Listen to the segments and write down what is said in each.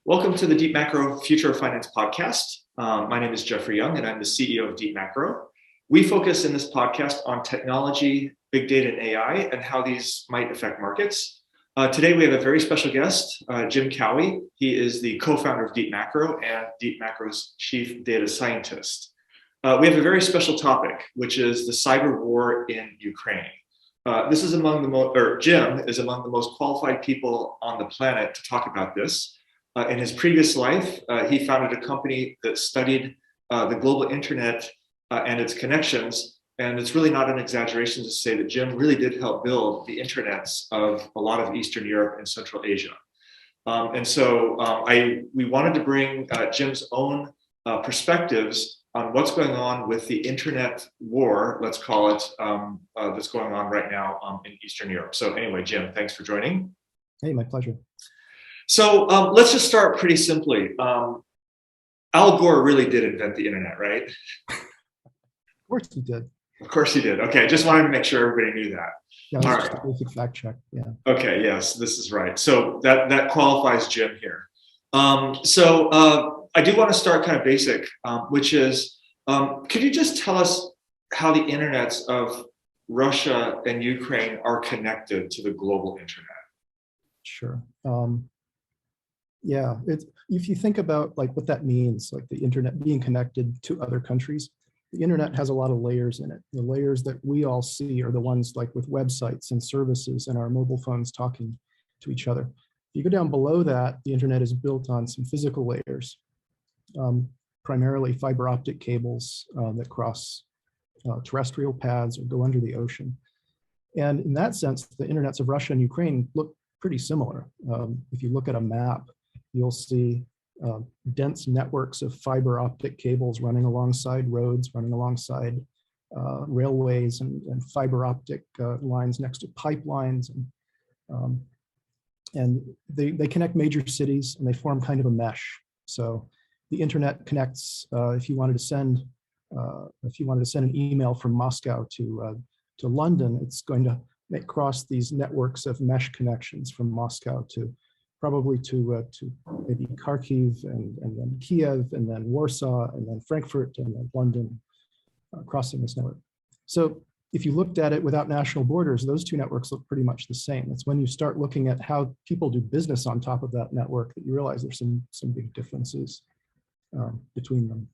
Welcome to the Deep Macro Future of Finance podcast. My name is Jeffrey Young, and I'm the CEO of Deep Macro. We focus in this podcast on technology, big data, and AI, and how these might affect markets. Today, we have a very special guest, Jim Cowie. He is the co-founder of Deep Macro and Deep Macro's chief data scientist. We have a very special topic, which is the cyber war in Ukraine. This is among the Jim is among the most qualified people on the planet to talk about this. In his previous life, he founded a company that studied the global internet and its connections. And it's really not an exaggeration to say that Jim really did help build the internets of a lot of Eastern Europe and Central Asia. We wanted to bring Jim's own perspectives on what's going on with the internet war, let's call it, that's going on right now in Eastern Europe. So anyway, Jim, thanks for joining. Hey, my pleasure. So let's just start pretty simply. Al Gore really did invent the internet, right? Of course he did. Of course he did. Okay, just wanted to make sure everybody knew that. Yeah, that's just a basic fact check. Yeah. Okay, yes, this is right. So that qualifies Jim here. I do want to start kind of basic, which is, could you just tell us how the internets of Russia and Ukraine are connected to the global internet? Sure. Yeah, if you think about like what that means, like the internet being connected to other countries, the internet has a lot of layers in it. The layers that we all see are the ones like with websites and services and our mobile phones talking to each other. If you go down below that, the internet is built on some physical layers, primarily fiber optic cables that cross terrestrial paths or go under the ocean. And in that sense, the internets of Russia and Ukraine look pretty similar. If you look at a map, you'll see dense networks of fiber optic cables running alongside roads, running alongside railways and fiber optic lines next to pipelines. And they connect major cities and they form kind of a mesh. So the internet connects, if you wanted to send an email from Moscow to London, it's going to cross these networks of mesh connections from Moscow to probably to maybe Kharkiv and then Kiev and then Warsaw and then Frankfurt and then London, crossing this network. So if you looked at it without national borders, those two networks look pretty much the same. It's when you start looking at how people do business on top of that network that you realize there's some big differences between them.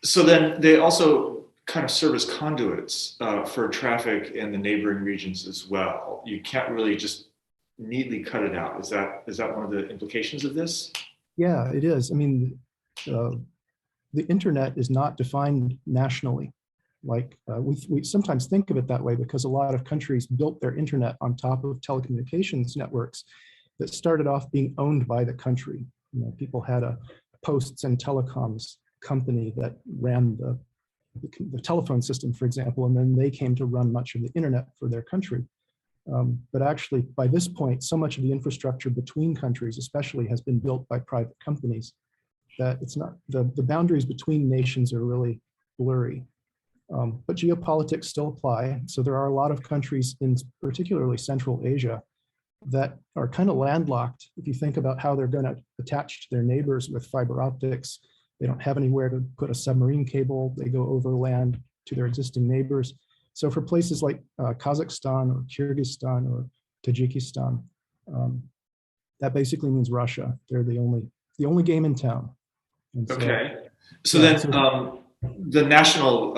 So then they also kind of serve as conduits for traffic in the neighboring regions as well. You can't really just neatly cut it out. Is that one of the implications of this? Yeah, it is. I mean, the internet is not defined nationally. Like we sometimes think of it that way because a lot of countries built their internet on top of telecommunications networks that started off being owned by the country. You know, people had a posts and telecoms company that ran the telephone system, for example, and then they came to run much of the internet for their country. But actually, by this point, so much of the infrastructure between countries, especially, has been built by private companies that it's not the boundaries between nations are really blurry. But geopolitics still apply. So there are a lot of countries in particularly Central Asia that are kind of landlocked. If you think about how they're going to attach to their neighbors with fiber optics, they don't have anywhere to put a submarine cable. They go over land to their existing neighbors. So for places like Kazakhstan or Kyrgyzstan or Tajikistan, that basically means Russia. They're the only game in town. And okay. So then the national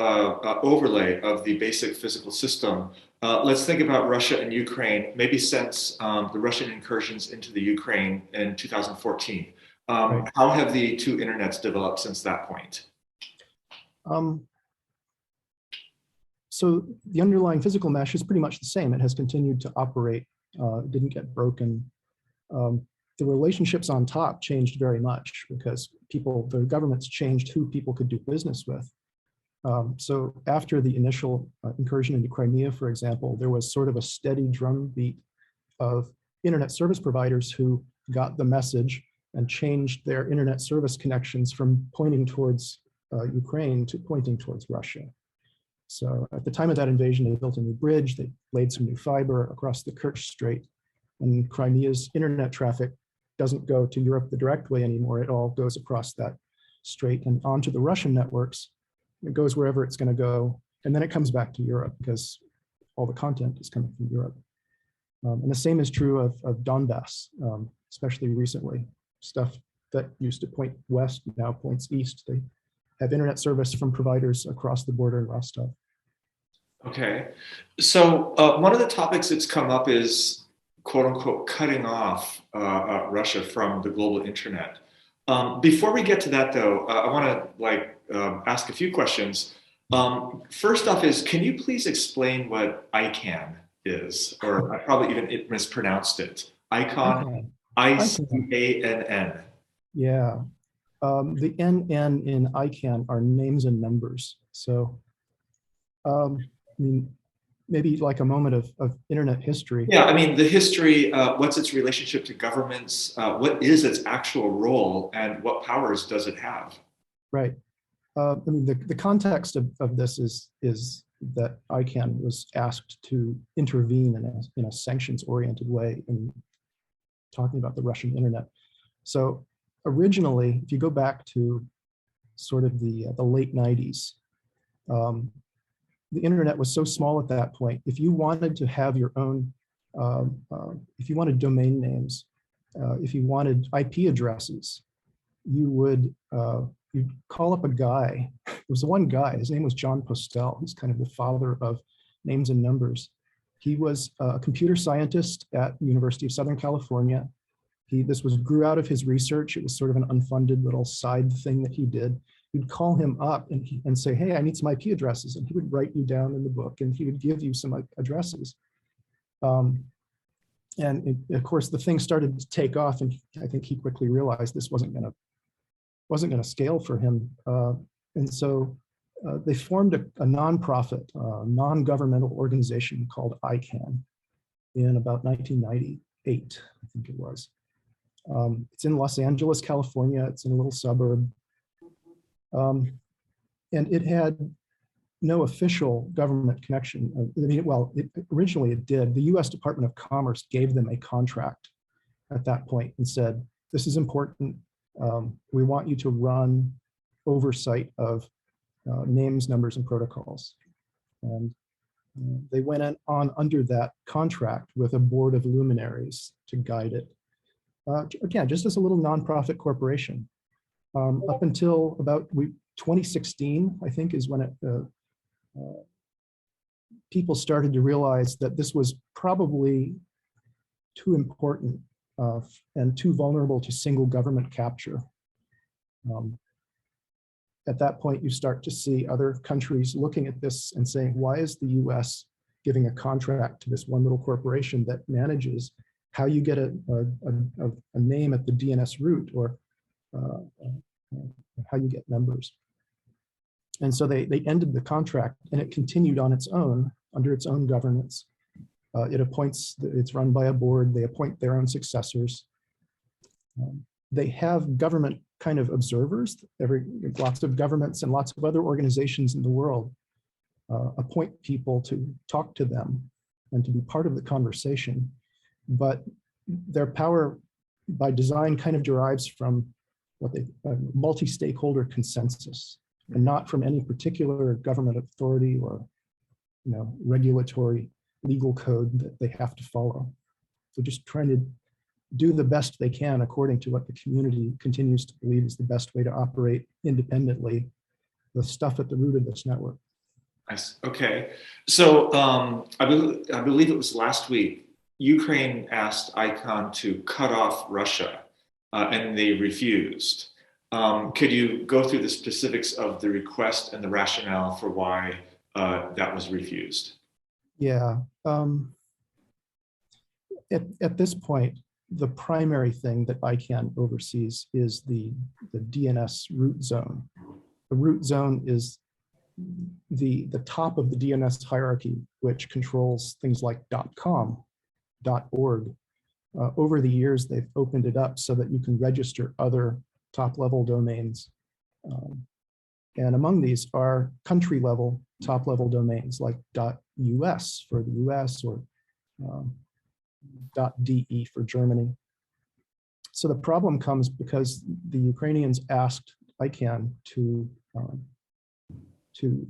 overlay of the basic physical system, let's think about Russia and Ukraine, maybe since the Russian incursions into the Ukraine in 2014. Right. How have the two internets developed since that point? So the underlying physical mesh is pretty much the same. It has continued to operate. It didn't get broken. The relationships on top changed very much because the governments changed who people could do business with. So after the initial incursion into Crimea, for example, there was sort of a steady drumbeat of internet service providers who got the message and changed their internet service connections from pointing towards Ukraine to pointing towards Russia. So at the time of that invasion, they built a new bridge, they laid some new fiber across the Kerch Strait, and Crimea's internet traffic doesn't go to Europe the direct way anymore. It all goes across that strait and onto the Russian networks. It goes wherever it's going to go, and then it comes back to Europe because all the content is coming from Europe. And the same is true of Donbass, especially recently. Stuff that used to point west now points east. They have internet service from providers across the border in Rostov. Okay, so one of the topics that's come up is quote unquote cutting off Russia from the global internet. Before we get to that though, I want to ask a few questions. First off is, can you please explain what ICANN is? Or I probably even mispronounced it. ICANN, ICANN. Yeah, the NN in ICANN are names and numbers. So, I mean, maybe like a moment of internet history. Yeah, I mean, the history, what's its relationship to governments? What is its actual role and what powers does it have? Right. I mean, the context of this is that ICANN was asked to intervene in a sanctions-oriented way in talking about the Russian internet. So originally, if you go back to sort of the late 90s, the internet was so small at that point. If you wanted to have your own, if you wanted domain names, if you wanted IP addresses, you would you'd call up a guy. There was one guy, his name was John Postel. He's kind of the father of names and numbers. He was a computer scientist at the University of Southern California. This grew out of his research. It was sort of an unfunded little side thing that he did. You'd call him up and say, hey, I need some IP addresses. And he would write you down in the book and he would give you some addresses. And of course, the thing started to take off, and I think he quickly realized this wasn't going to scale for him. And so they formed a nonprofit, non-governmental organization called ICANN in about 1998, I think it was. It's in Los Angeles, California. It's in a little suburb. And it had no official government connection. I mean, well, originally it did. The US Department of Commerce gave them a contract at that point and said, this is important. We want you to run oversight of names, numbers, and protocols. And they went on under that contract with a board of luminaries to guide it. Again, just as a little nonprofit corporation. Up until about 2016, I think, is when people started to realize that this was probably too important and too vulnerable to single government capture. At that point, you start to see other countries looking at this and saying, why is the US giving a contract to this one little corporation that manages how you get a name at the DNS root, or how you get numbers? And so they ended the contract, and it continued on its own, under its own governance. It's run by a board. They appoint their own successors. They have government kind of observers. Lots of governments and lots of other organizations in the world appoint people to talk to them and to be part of the conversation. But their power by design kind of derives from multi-stakeholder consensus, and not from any particular government authority or regulatory legal code that they have to follow. So just trying to do the best they can according to what the community continues to believe is the best way to operate independently, the stuff at the root of this network. Nice. Okay. So I believe it was last week, Ukraine asked ICANN to cut off Russia, and they refused. Could you go through the specifics of the request and the rationale for why that was refused? Yeah. At this point, the primary thing that ICANN oversees is the DNS Root Zone. The root zone is the top of the DNS hierarchy, which controls things like .com, .org. Over the years, they've opened it up so that you can register other top-level domains. And among these are country-level, top-level domains like .us for the US, or .de for Germany. So the problem comes because the Ukrainians asked ICANN to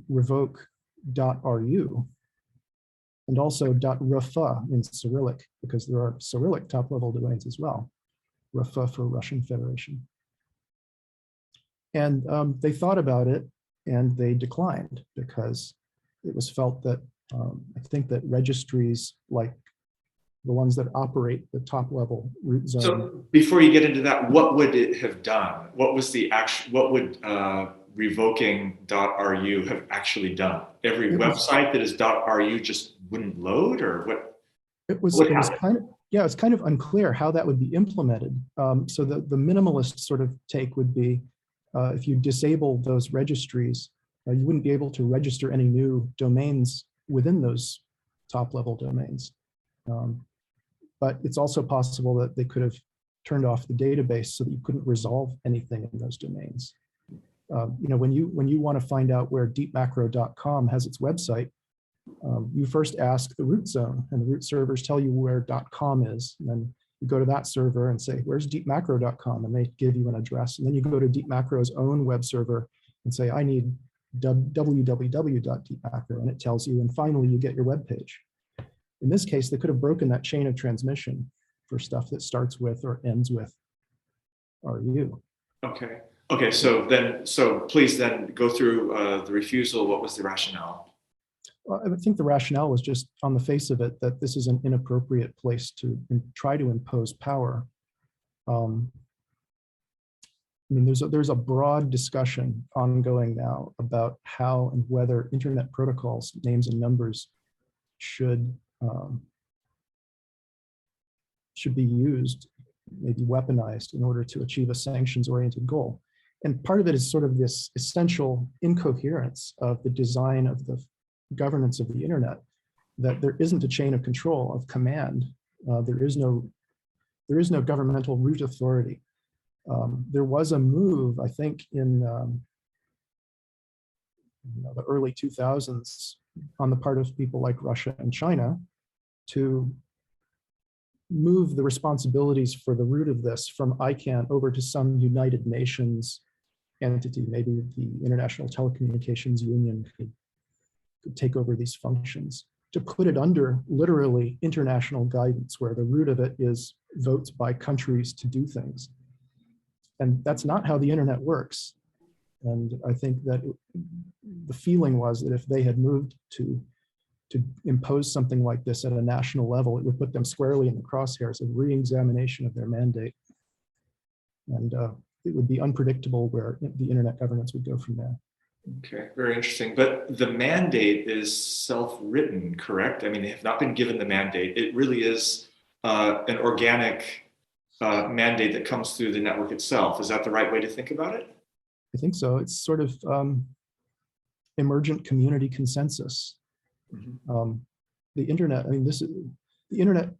revoke .ru and also .rfa in Cyrillic, because there are Cyrillic top-level domains as well, RFA for Russian Federation. And they thought about it and they declined because it was felt that, I think that registries like the ones that operate the top-level root zone. So before you get into that, what would it have done? What was the actual, what would revoking .ru have actually done? Every website that is .ru just wouldn't load, or what? It was kind of, yeah, it's kind of unclear how that would be implemented. So the minimalist sort of take would be, if you disable those registries, you wouldn't be able to register any new domains within those top-level domains. But it's also possible that they could have turned off the database so that you couldn't resolve anything in those domains. You know, when you want to find out where deepmacro.com has its website, you first ask the root zone, and the root servers tell you where .com is. And then you go to that server and say, where's deepmacro.com? And they give you an address. And then you go to deepmacro's own web server and say, I need www.deepmacro, and it tells you, and finally you get your web page. In this case, they could have broken that chain of transmission for stuff that starts with or ends with RU. Okay. Okay. So please then go through the refusal. What was the rationale? Well, I think the rationale was just on the face of it that this is an inappropriate place to try to impose power. I mean, there's a broad discussion ongoing now about how and whether internet protocols, names and numbers, should be used, maybe weaponized, in order to achieve a sanctions-oriented goal. And part of it is sort of this essential incoherence of the design of the governance of the internet, that there isn't a chain of control, of command. There is no governmental root authority. There was a move, I think, in the early 2000s on the part of people like Russia and China to move the responsibilities for the root of this from ICANN over to some United Nations entity. Maybe the International Telecommunications Union could take over these functions, to put it under literally international guidance, where the root of it is votes by countries to do things. And that's not how the internet works. And I think that the feeling was that if they had moved to impose something like this at a national level, it would put them squarely in the crosshairs of re-examination of their mandate. And it would be unpredictable where the internet governance would go from there. Okay, very interesting. But the mandate is self-written, correct? I mean, they have not been given the mandate. It really is an organic mandate that comes through the network itself. Is that the right way to think about it? I think so. It's sort of emergent community consensus. Mm-hmm. The internet, I mean, the internet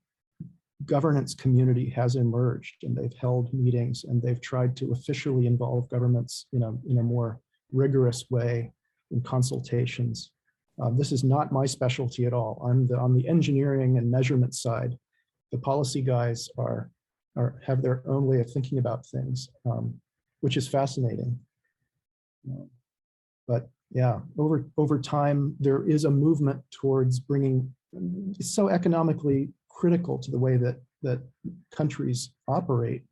governance community has emerged, and they've held meetings, and they've tried to officially involve governments in a more rigorous way in consultations. This is not my specialty at all. I'm on the engineering and measurement side. The policy guys have their own way of thinking about things, which is fascinating. But yeah, over time, there is a movement towards bringing, it's so economically critical to the way that countries operate.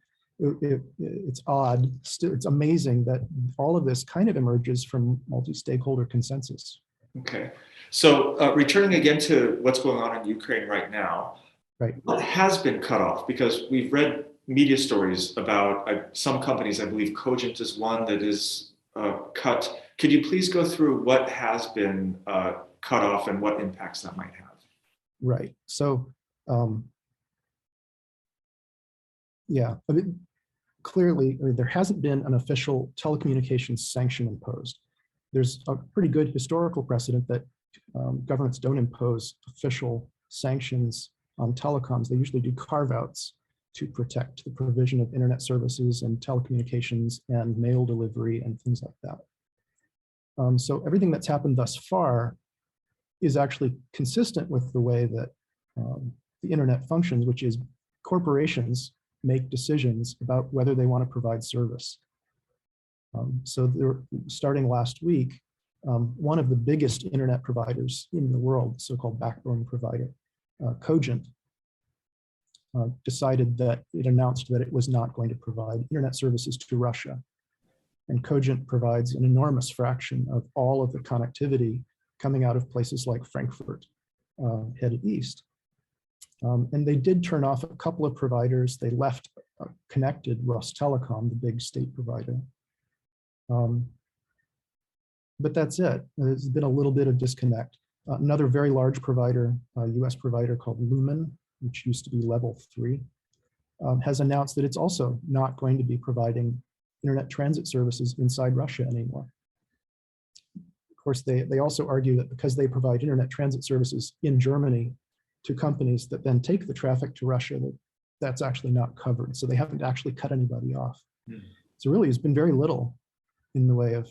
It's odd, it's amazing that all of this kind of emerges from multi-stakeholder consensus. Okay, so returning again to what's going on in Ukraine right now, right? What has been cut off? Because we've read media stories about some companies, I believe Cogent is one that is cut. Could you please go through what has been cut off and what impacts that might have? Right, so yeah, I mean, clearly, there hasn't been an official telecommunications sanction imposed. There's a pretty good historical precedent that governments don't impose official sanctions on telecoms. They usually do carve-outs to protect the provision of internet services and telecommunications and mail delivery and things like that. So everything that's happened thus far is actually consistent with the way that the internet functions, which is corporations make decisions about whether they want to provide service. So starting last week, one of the biggest internet providers in the world, so-called backbone provider, Cogent, decided that it announced that it was not going to provide internet services to Russia. And Cogent provides an enormous fraction of all of the connectivity coming out of places like Frankfurt, headed east. And they did turn off a couple of providers. They left connected Rostelecom, the big state provider. But that's it. There's been a little bit of disconnect. Another very large provider, a US provider called Lumen, which used to be Level 3, has announced that it's also not going to be providing internet transit services inside Russia anymore. Of course, they also argue that because they provide internet transit services in Germany to companies that then take the traffic to Russia, that's actually not covered. So they haven't actually cut anybody off. So really, there's been very little in the way of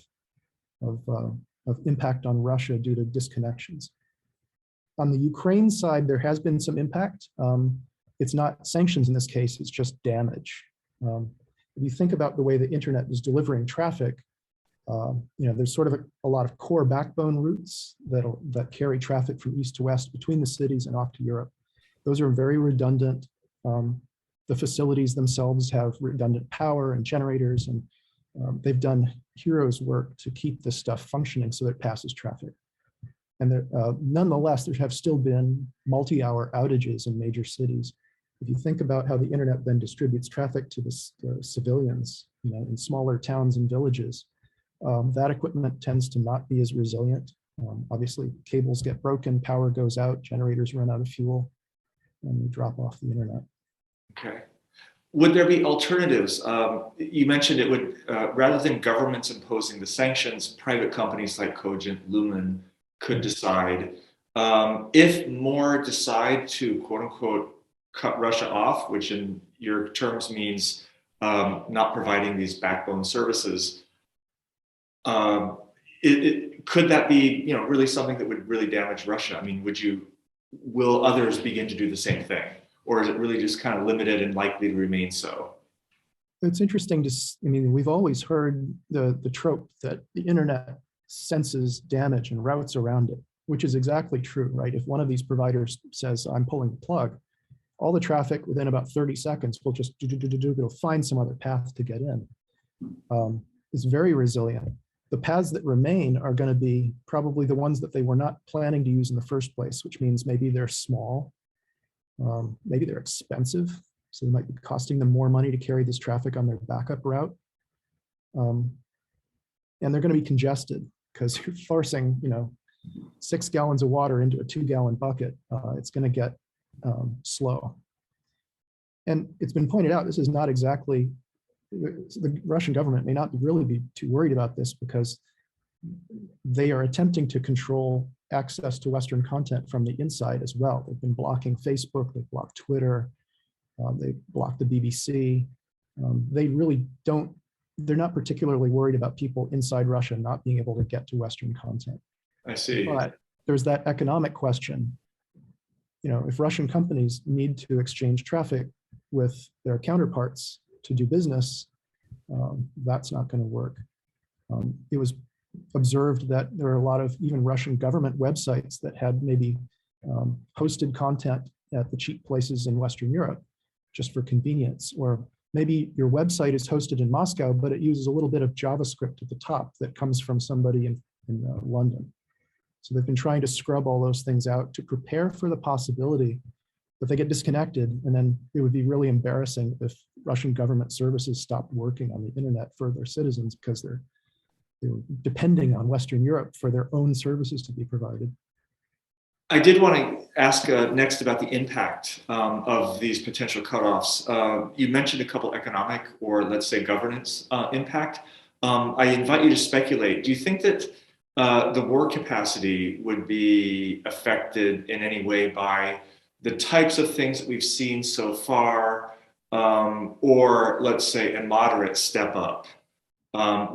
impact on Russia due to disconnections. On the Ukraine side, there has been some impact. It's not sanctions in this case, it's just damage. If you think about the way the internet is delivering traffic, there's sort of a lot of core backbone routes that carry traffic from east to west between the cities and off to Europe. Those are very redundant. The facilities themselves have redundant power and generators, and they've done heroes work to keep this stuff functioning so that it passes traffic. And nonetheless, there have still been multi-hour outages in major cities. If you think about how the internet then distributes traffic to the civilians, in smaller towns and villages, that equipment tends to not be as resilient. Obviously, cables get broken, power goes out, generators run out of fuel, and we drop off the internet. Okay. Would there be alternatives? You mentioned it would, rather than governments imposing the sanctions, private companies like Cogent, Lumen could decide. If more decide to, quote unquote, cut Russia off, which in your terms means not providing these backbone services, could that be, really something that would really damage Russia? I mean, will others begin to do the same thing? Or is it really just kind of limited and likely to remain so? It's interesting we've always heard the trope that the internet senses damage and routes around it, which is exactly true, right? If one of these providers says, I'm pulling the plug, all the traffic within about 30 seconds will just it'll find some other path to get in. It's very resilient. The paths that remain are going to be probably the ones that they were not planning to use in the first place, which means maybe they're small, maybe they're expensive, so they might be costing them more money to carry this traffic on their backup route. And they're going to be congested because you're forcing, 6 gallons of water into a 2-gallon bucket. It's going to get slow. And it's been pointed out, this is not exactly, the Russian government may not really be too worried about this because they are attempting to control access to Western content from the inside as well. They've been blocking Facebook, they've blocked Twitter, they blocked the BBC. They're not particularly worried about people inside Russia not being able to get to Western content. I see. But there's that economic question. If Russian companies need to exchange traffic with their counterparts to do business, that's not going to work. It was observed that there are a lot of even Russian government websites that had maybe hosted content at the cheap places in Western Europe just for convenience, or maybe your website is hosted in Moscow, but it uses a little bit of JavaScript at the top that comes from somebody in London. So they've been trying to scrub all those things out to prepare for the possibility that they get disconnected, and then it would be really embarrassing if Russian government services stopped working on the internet for their citizens because they're depending on Western Europe for their own services to be provided. I did want to ask next about the impact of these potential cutoffs. You mentioned a couple economic or let's say governance impact. I invite you to speculate. Do you think that the war capacity would be affected in any way by the types of things that we've seen so far, or let's say a moderate step up?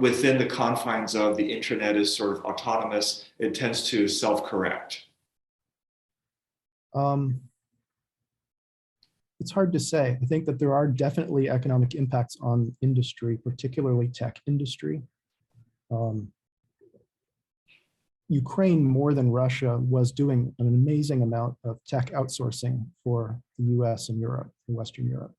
Within the confines of the internet is sort of autonomous, it tends to self-correct. It's hard to say. I think that there are definitely economic impacts on industry, particularly tech industry. Um, Ukraine, more than Russia, was doing an amazing amount of tech outsourcing for the US and Europe, and Western Europe.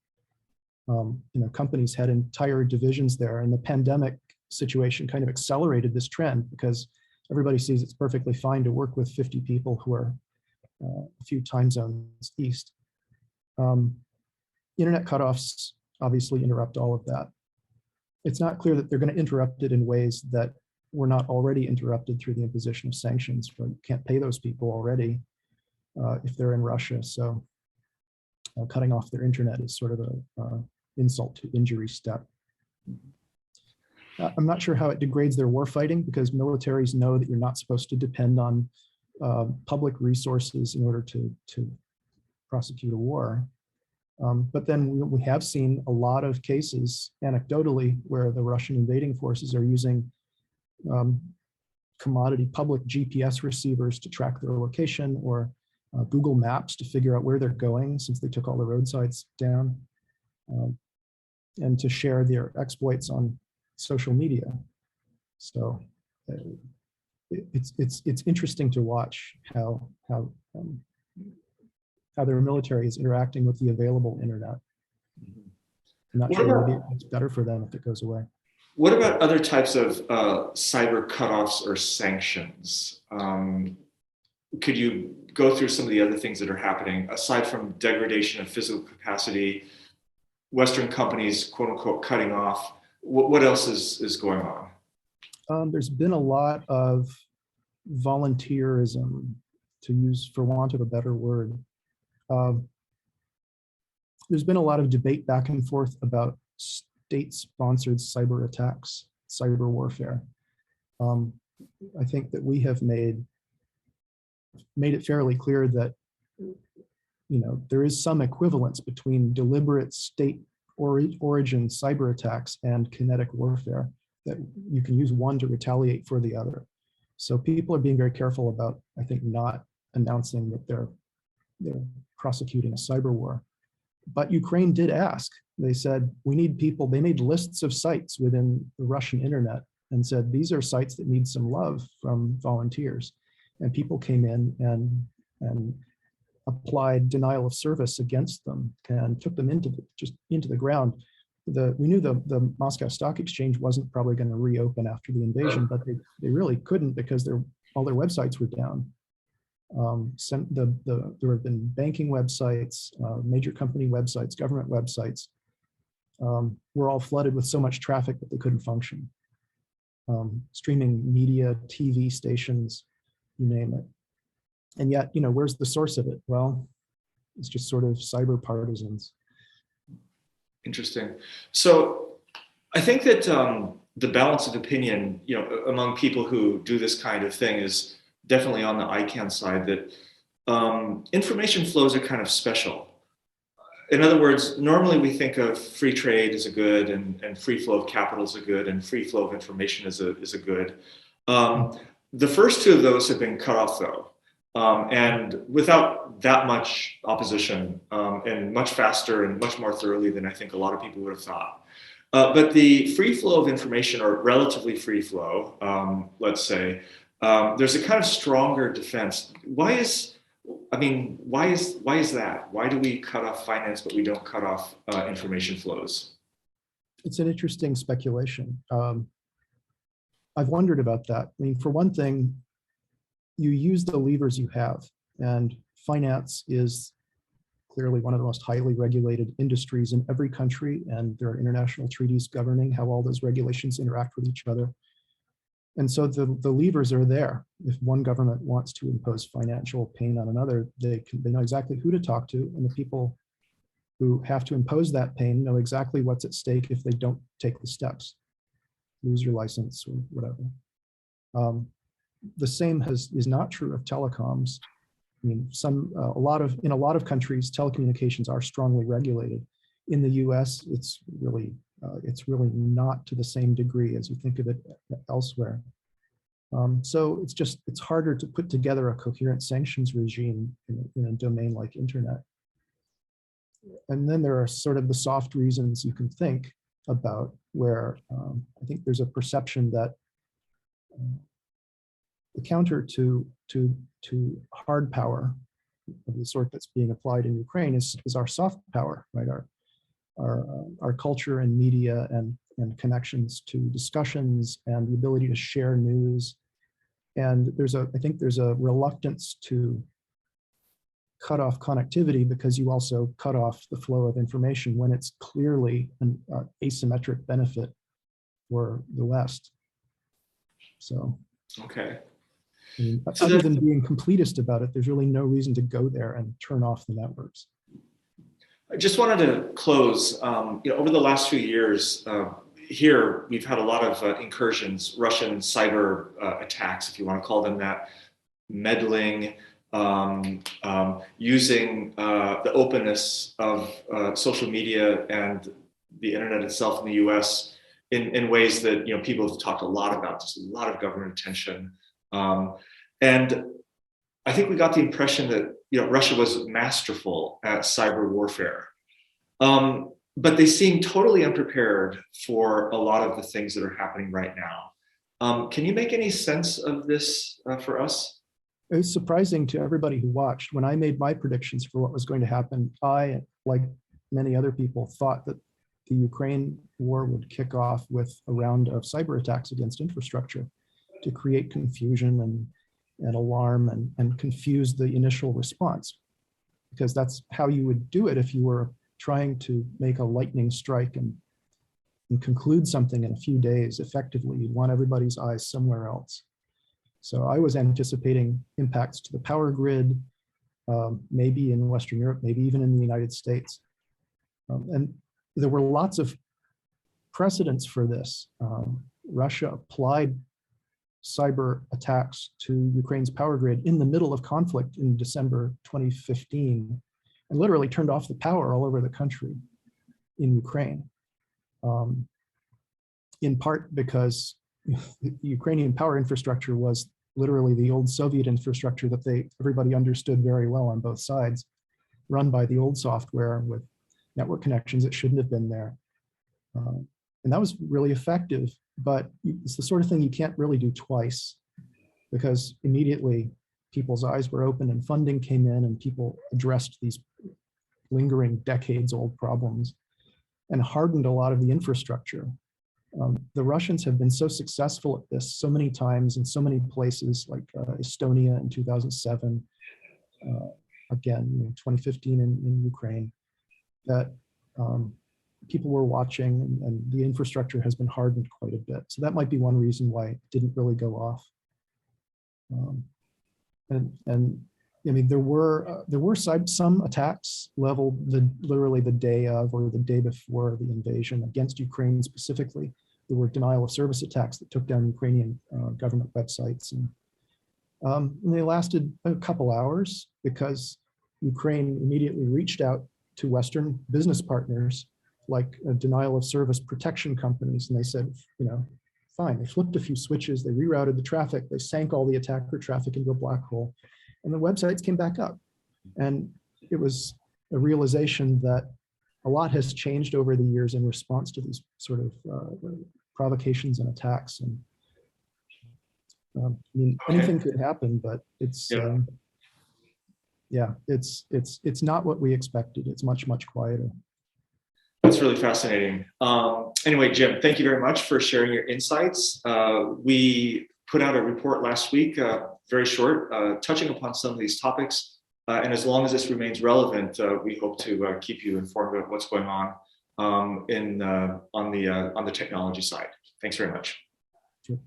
Companies had entire divisions there, and the pandemic situation kind of accelerated this trend because everybody sees it's perfectly fine to work with 50 people who are a few time zones east. Internet cutoffs obviously interrupt all of that. It's not clear that they're going to interrupt it in ways that were not already interrupted through the imposition of sanctions. You can't pay those people already if they're in Russia. So cutting off their internet is sort of a insult to injury step. I'm not sure how it degrades their war fighting, because militaries know that you're not supposed to depend on public resources in order to prosecute a war. But then we have seen a lot of cases, anecdotally, where the Russian invading forces are using commodity public GPS receivers to track their location, or Google Maps to figure out where they're going, since they took all the roadsides down, and to share their exploits on social media. So it's interesting to watch how their military is interacting with the available internet. I'm not sure maybe it's better for them if it goes away. What about other types of cyber cutoffs or sanctions? Could you go through some of the other things that are happening aside from degradation of physical capacity, Western companies, quote unquote, cutting off? What else is going on? There's been a lot of volunteerism, to use for want of a better word. There's been a lot of debate back and forth about state-sponsored cyber attacks, cyber warfare. I think that we have made it fairly clear that there is some equivalence between deliberate state origin cyber attacks and kinetic warfare, that you can use one to retaliate for the other. So people are being very careful about, I think, not announcing that they're prosecuting a cyber war. But Ukraine did ask. They said, we need people. They made lists of sites within the Russian internet and said, these are sites that need some love from volunteers. And people came in and applied denial of service against them and took them into the ground. We knew the Moscow Stock Exchange wasn't probably going to reopen after the invasion, but they really couldn't, because all their websites were down. There have been banking websites, major company websites, government websites, were all flooded with so much traffic that they couldn't function. Streaming media, TV stations, you name it. And yet, where's the source of it? Well, it's just sort of cyber partisans. Interesting. So I think that the balance of opinion, among people who do this kind of thing is definitely on the ICANN side, that information flows are kind of special. In other words, normally we think of free trade as a good, and free flow of capital is a good, and free flow of information is a good. The first two of those have been cut off, though, and without that much opposition, and much faster and much more thoroughly than I think a lot of people would have thought. But the free flow of information, or relatively free flow, let's say, there's a kind of stronger defense. Why is that? Why do we cut off finance, but we don't cut off information flows? It's an interesting speculation. I've wondered about that. I mean, for one thing, you use the levers you have, and finance is clearly one of the most highly regulated industries in every country, and there are international treaties governing how all those regulations interact with each other. And so the levers are there. If one government wants to impose financial pain on another, they know exactly who to talk to, and the people who have to impose that pain know exactly what's at stake if they don't take the steps, lose your license or whatever. The same is not true of telecoms. I mean, in a lot of countries, telecommunications are strongly regulated. In the U.S., it's really not to the same degree as you think of it elsewhere. So it's harder to put together a coherent sanctions regime in a domain like internet. and then there are sort of the soft reasons you can think about where I think there's a perception that the counter to hard power of the sort that's being applied in Ukraine is our soft power, right? Our culture and media and connections to discussions and the ability to share news. And I think there's a reluctance to cut off connectivity because you also cut off the flow of information when it's clearly an asymmetric benefit for the West. So, okay. I mean, other than being completist about it, there's really no reason to go there and turn off the networks. I just wanted to close. Over the last few years, here we've had a lot of incursions, Russian cyber attacks, if you want to call them that, meddling, using the openness of social media and the internet itself in the U.S. in ways that people have talked a lot about. Just a lot of government attention, and I think we got the impression that Russia was masterful at cyber warfare, but they seem totally unprepared for a lot of the things that are happening right now. Can you make any sense of this for us? It was surprising to everybody who watched. When I made my predictions for what was going to happen, I, like many other people, thought that the Ukraine war would kick off with a round of cyber attacks against infrastructure to create confusion and alarm and confuse the initial response, because that's how you would do it if you were trying to make a lightning strike and conclude something in a few days effectively. You'd want everybody's eyes somewhere else. So I was anticipating impacts to the power grid, maybe in Western Europe, maybe even in the United States. And there were lots of precedents for this. Russia applied cyber attacks to Ukraine's power grid in the middle of conflict in December 2015, and literally turned off the power all over the country in Ukraine, in part because the Ukrainian power infrastructure was literally the old Soviet infrastructure that everybody understood very well on both sides, run by the old software with network connections that shouldn't have been there. And that was really effective, but it's the sort of thing you can't really do twice, because immediately people's eyes were open and funding came in and people addressed these lingering decades-old problems and hardened a lot of the infrastructure. The Russians have been so successful at this so many times in so many places, like Estonia in 2007, again, 2015 in Ukraine, that people were watching, and the infrastructure has been hardened quite a bit. So that might be one reason why it didn't really go off. And I mean, there were some attacks leveled literally the day of or the day before the invasion against Ukraine specifically. There were denial of service attacks that took down Ukrainian government websites, and they lasted a couple hours because Ukraine immediately reached out to Western business partners like denial of service protection companies, and they said, fine. They flipped a few switches, they rerouted the traffic, they sank all the attacker traffic into a black hole, and the websites came back up. And it was a realization that a lot has changed over the years in response to these sort of provocations and attacks. And I mean, anything could happen, but it's it's not what we expected. It's much, much quieter. That's really fascinating. Anyway, Jim, thank you very much for sharing your insights. We put out a report last week, very short, touching upon some of these topics. And as long as this remains relevant, we hope to keep you informed about what's going on on the technology side. Thanks very much. Sure.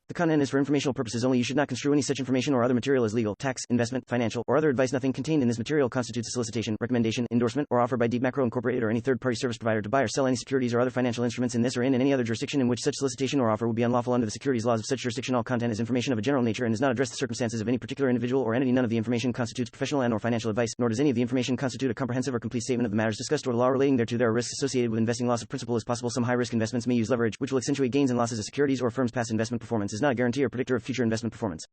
The content is for informational purposes only. You should not construe any such information or other material as legal, tax, investment, financial, or other advice. Nothing contained in this material constitutes a solicitation, recommendation, endorsement, or offer by Deep Macro Incorporated or any third-party service provider to buy or sell any securities or other financial instruments in this or in any other jurisdiction in which such solicitation or offer would be unlawful under the securities laws of such jurisdiction. All content is information of a general nature and does not address the circumstances of any particular individual or entity. None of the information constitutes professional and/or financial advice, nor does any of the information constitute a comprehensive or complete statement of the matters discussed or the law relating thereto. There are risks associated with investing. Loss of principal is possible. Some high-risk investments may use leverage, which will accentuate gains and losses of securities or firms. Past investment performance is not a guarantee or predictor of future investment performance.